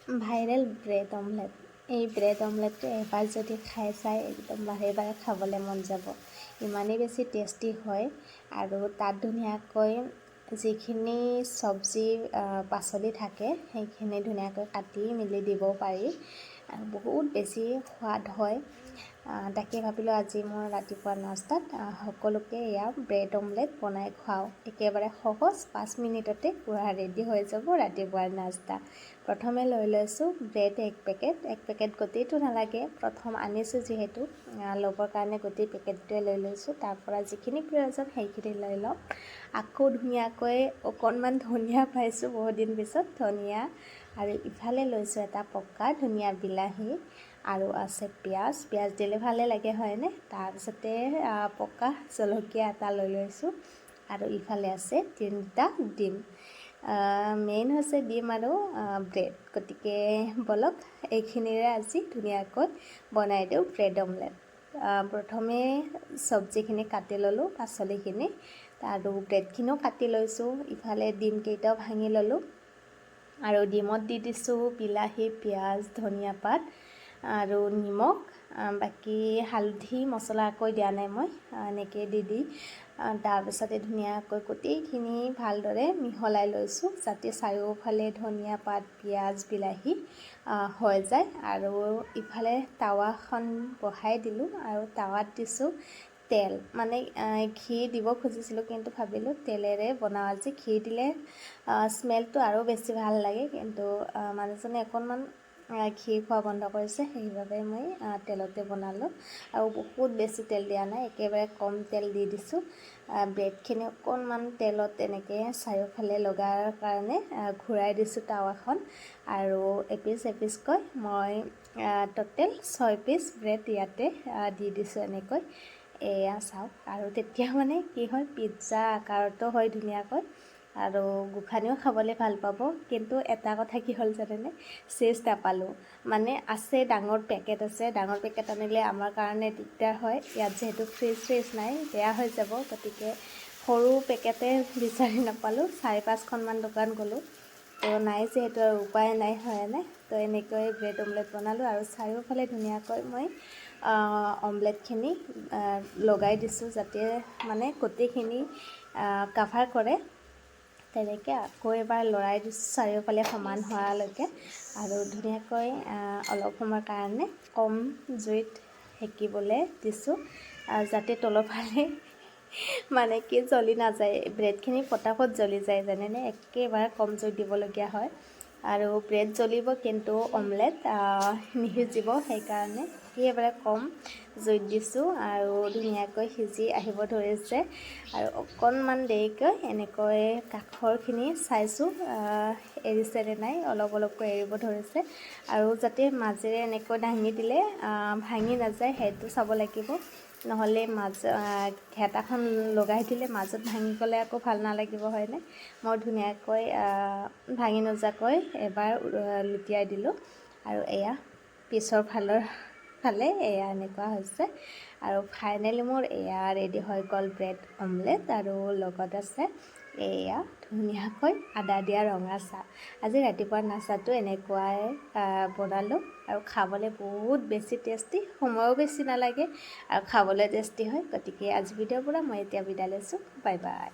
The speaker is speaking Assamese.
Viral bread omelette. এই ব্ৰেড অমলেটটো এবাৰ যদি খাই চাই একদম বাৰে বাৰে খাবলৈ মন যাব। ইমানেই বেছি টেষ্টি হয় আৰু তাত ধুনীয়াকৈ যিখিনি চব্জি পাচলি থাকে সেইখিনি ধুনীয়াকৈ কাটি মেলি দিব পাৰি আৰু বহুত বেছি সোৱাদ হয়। তাকে ভাবিলোঁ আজি মই ৰাতিপুৱা নাস্তাত সকলোকে এয়া ব্ৰেড অমলেট বনাই খুৱাওঁ। একেবাৰে সহজ, 5 মিনিটতে পূৰা ৰেডি হৈ যাব ৰাতিপুৱাৰ নাস্তা। প্ৰথমে লৈ লৈছোঁ ব্ৰেড এক পেকেট গোটেইটো নালাগে, প্ৰথম আনিছোঁ যিহেতু ল'বৰ কাৰণে গোটেই পেকেটটোৱে লৈ লৈছোঁ। তাৰ পৰা যিখিনি প্ৰয়োজন সেইখিনি লৈ ল'ম। আকৌ ধুনীয়াকৈ অকণমান ধনিয়া পাইছোঁ বহুত দিন পিছত, ধনিয়া আৰু ইফালে লৈছোঁ এটা পকা ধনিয়া, বিলাহী আৰু আছে পিঁয়াজ দিলে ভালে লাগে হয়নে। তাৰপিছতে পকা জলকীয়া এটা লৈ লৈছোঁ আৰু ইফালে আছে 3টা ডিম। মেইন হৈছে ডিম আৰু ব্ৰেড। গতিকে বলক এইখিনিৰে আজি ধুনীয়াকৈ বনাই দিওঁ ব্ৰেড অমলেট। প্ৰথমে চব্জিখিনি কাটি ল'লোঁ, পাচলিখিনি আৰু ব্ৰেডখিনিও কাটি লৈছোঁ। ইফালে ডিমকেইটাও ভাঙি ল'লোঁ আৰু ডিমত দি দিছোঁ বিলাহী, পিঁয়াজ, ধনিয়া পাত আৰু নিমখ। বাকী হালধি মছলা আকৌ দিয়া নাই মই, এনেকৈ দি তাৰপিছতে ধুনীয়াকৈ গোটেইখিনি ভালদৰে মিহলাই লৈছোঁ যাতে চাৰিওফালে ধনিয়া পাত, পিঁয়াজ, বিলাহী হৈ যায়। আৰু ইফালে টাৱাখন বহাই দিলোঁ আৰু টাৱাত দিছোঁ তেল, মানে ঘি দিব খুজিছিলোঁ কিন্তু ভাবিলোঁ তেলেৰে বনাওঁ আজি। ঘি দিলে স্মেলটো আৰু বেছি ভাল লাগে, কিন্তু মানুহজনে অকণমান ঘি খোৱা বন্ধ কৰিছে, সেইবাবে মই তেলতে বনালোঁ আৰু বহুত বেছি তেল দিয়া নাই, একেবাৰে কম তেল দি দিছোঁ। ব্ৰেডখিনি অকণমান তেলত এনেকৈ চাৰিওফালে লগাৰ কাৰণে ঘূৰাই দিছোঁ টাৱাখন আৰু এপিচকৈ মই টোটেল 6 পিচ ব্ৰেড ইয়াতে দি দিছোঁ এনেকৈ। এয়া চাওক, আৰু তেতিয়া মানে কি হয় পিজ্জা আকাৰতো হয় ধুনীয়াকৈ আৰু গোসাঁনীও খাবলৈ ভাল পাব। কিন্তু এটা কথা কি হ'ল জানেনে, চেজ নাপালোঁ। মানে আছে ডাঙৰ পেকেট আছে, ডাঙৰ পেকেট আনিলে আমাৰ কাৰণে দিগদাৰ হয়। ইয়াত যিহেতু ফ্ৰিজ নাই, বেয়া হৈ যাব, গতিকে সৰু পেকেটে বিচাৰি নাপালোঁ। 4-5খনমান দোকান গ'লোঁ, তো নাই যিহেতু আৰু উপায় নাই হয়নে। তো এনেকৈ ব্ৰেড অমলেট বনালোঁ আৰু চাৰিওফালে ধুনীয়াকৈ মই অমলেটখিনি লগাই দিছোঁ যাতে মানে গোটেইখিনি কাভাৰ কৰে। তেনেকৈ আকৌ এবাৰ লৰাই দিছোঁ চাৰিওফালে সমান হোৱালৈকে আৰু ধুনীয়াকৈ অলপ সময়ৰ কাৰণে কম জুইত সেকিবলৈ দিছোঁ যাতে তলৰফালে মানে কি জ্বলি নাযায়। ব্ৰেডখিনি পটাপট জ্বলি যায় জানেনে, একেবাৰে কম জুইত দিবলগীয়া হয় আৰু ব্ৰেড জ্বলিব কিন্তু অমলেট নিসিজিব, সেইকাৰণে একেবাৰে কম জুইত দিছোঁ আৰু ধুনীয়াকৈ সিজি আহিব ধৰিছে। আৰু অকণমান দেৰিকৈ এনেকৈ কাষৰখিনি চাইছোঁ এৰিছেনে নাই, অলপকৈ এৰিব ধৰিছে আৰু যাতে মাজেৰে এনেকৈ দাঙি দিলে ভাঙি নাযায় সেইটো চাব লাগিব, নহ'লে হেতাখন লগাই দিলে মাজত ভাঙি গ'লে আকৌ ভাল নালাগিব হয়নে। মই ধুনীয়াকৈ ভাঙি নোযোৱাকৈ এবাৰ লুটিয়াই দিলোঁ আৰু এয়া পিছৰ ফালে এয়া এনেকুৱা হৈছে আৰু ফাইনেলি মোৰ এয়া ৰেডি হৈ গ'ল ব্ৰেড অমলেট আৰু লগত আছে এয়া ধুনীয়াকৈ আদা দিয়া ৰঙা চাহ। আজি ৰাতিপুৱাৰ নাস্তাটো এনেকুৱাই বনালোঁ আৰু খাবলৈ বহুত বেছি টেষ্টি, সময়ো বেছি নালাগে আৰু খাবলৈ টেষ্টি হয়। গতিকে আজি ভিডিঅ'ৰ পৰা মই এতিয়া বিদায় লৈছোঁ, বাই বাই।